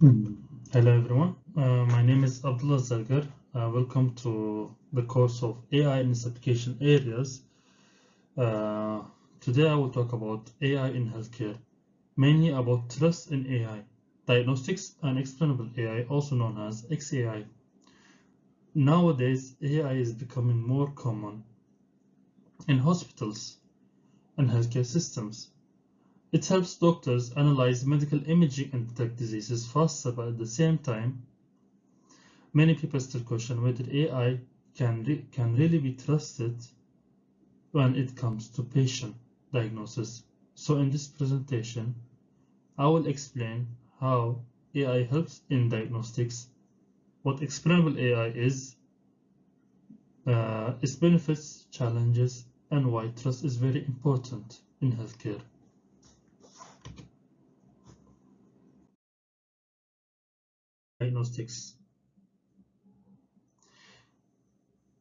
Mm. Hello everyone, my name is Abdullah Zargar. Welcome to the course of AI in its application areas. Uh, Today I will talk about AI in healthcare, mainly about trust in AI, diagnostics and explainable AI, also known as XAI. Nowadays, AI is becoming more common in hospitals and healthcare systems. It helps doctors analyze medical imaging and detect diseases faster, but at the same time, many people still question whether AI can really be trusted when it comes to patient diagnosis. So in this presentation, I will explain how AI helps in diagnostics, what explainable AI is, its benefits, challenges, and why trust is very important in healthcare. Diagnostics.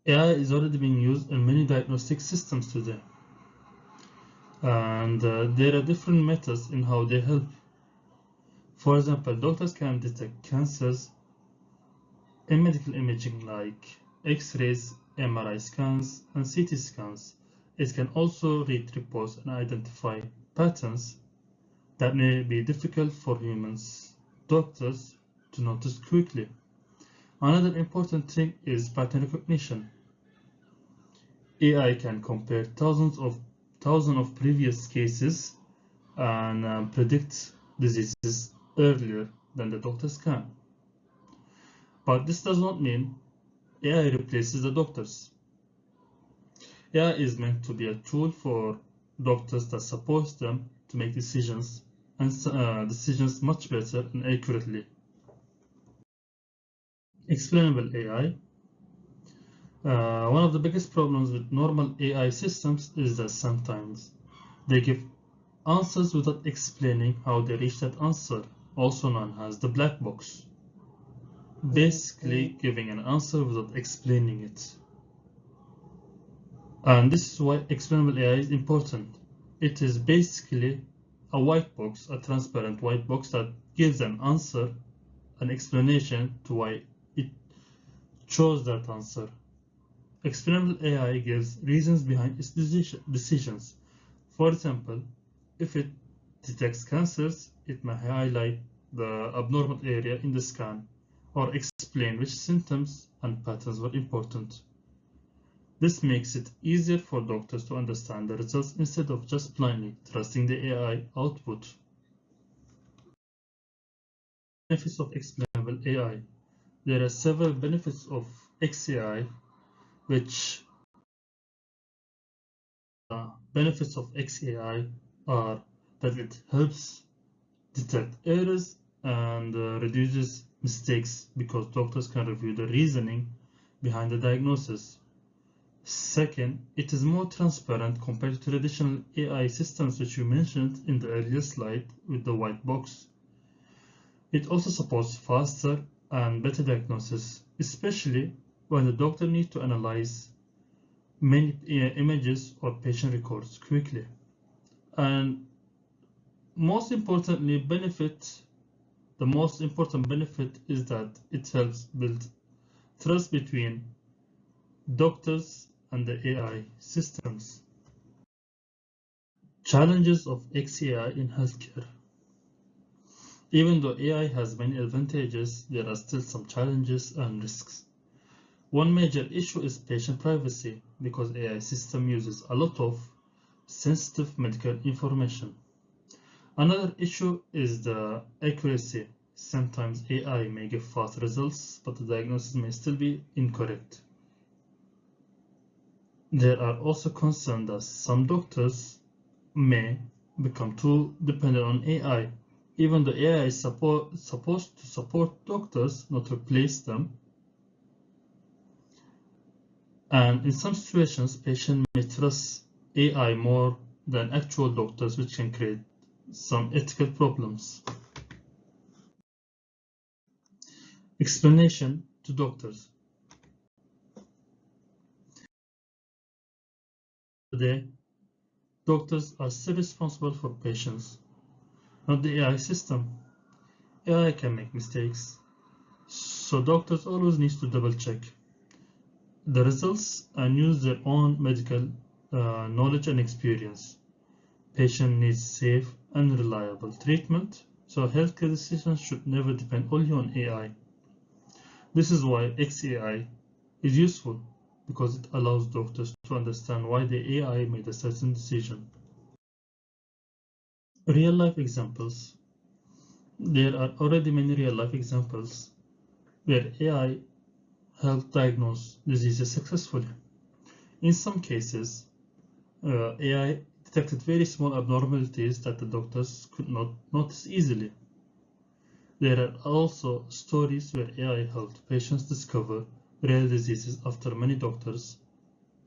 AI is already being used in many diagnostic systems today, and there are different methods in how they help. For example, doctors can detect cancers in medical imaging like X-rays, MRI scans, and CT scans. It can also read reports and identify patterns that may be difficult for doctors to notice quickly. Another important thing is pattern recognition. AI can compare thousands of previous cases and predict diseases earlier than the doctors can. But this does not mean AI replaces the doctors. AI is meant to be a tool for doctors that supports them to make decisions and decisions much better and accurately. Explainable AI. One of the biggest problems with normal AI systems is that sometimes they give answers without explaining how they reach that answer, also known as the black box. Basically, giving an answer without explaining it. And this is why explainable AI is important. It is basically a white box, a transparent white box that gives an answer, an explanation to why it chose that answer. Explainable AI gives reasons behind its decisions. For example, if it detects cancers, it may highlight the abnormal area in the scan or explain which symptoms and patterns were important. This makes it easier for doctors to understand the results instead of just blindly trusting the AI output. Benefits of explainable AI. There are several benefits of XAI, which benefits of XAI are that it helps detect errors and reduces mistakes because doctors can review the reasoning behind the diagnosis. Second, it is more transparent compared to traditional AI systems which you mentioned in the earlier slide with the white box. It also supports faster and better diagnosis, especially when the doctor needs to analyze many images or patient records quickly. And most importantly, the most important benefit is that it helps build trust between doctors and the AI systems. Challenges of XAI in healthcare. Even though AI has many advantages, there are still some challenges and risks. One major issue is patient privacy because AI system uses a lot of sensitive medical information. Another issue is the accuracy. Sometimes AI may give fast results, but the diagnosis may still be incorrect. There are also concerns that some doctors may become too dependent on AI. Even though AI is supposed to support doctors, not replace them. And in some situations, patients may trust AI more than actual doctors, which can create some ethical problems. Explanation to doctors. Today, doctors are still responsible for patients, not the AI system. AI can make mistakes, so doctors always need to double check the results and use their own medical knowledge and experience. Patient needs safe and reliable treatment, so healthcare decisions should never depend only on AI. This is why XAI is useful, because it allows doctors to understand why the AI made a certain decision. Real life examples. There are already many real life examples where AI helped diagnose diseases successfully. In some cases, AI detected very small abnormalities that the doctors could not notice easily. There are also stories where AI helped patients discover rare diseases after many doctors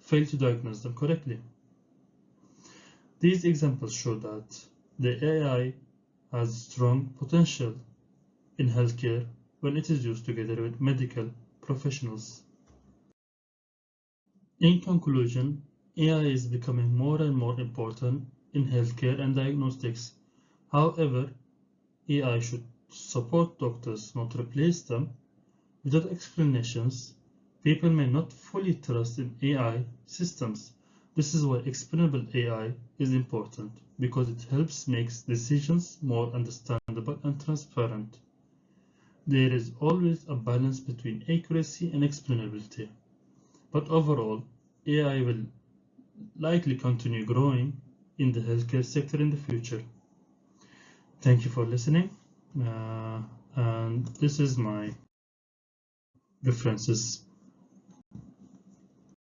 failed to diagnose them correctly. These examples show that the AI has strong potential in healthcare when it is used together with medical professionals. In conclusion, AI is becoming more and more important in healthcare and diagnostics. However, AI should support doctors, not replace them. Without explanations, people may not fully trust in AI systems. This is why explainable AI is important, because it helps make decisions more understandable and transparent. There is always a balance between accuracy and explainability. But overall, AI will likely continue growing in the healthcare sector in the future. Thank you for listening. And this is my references.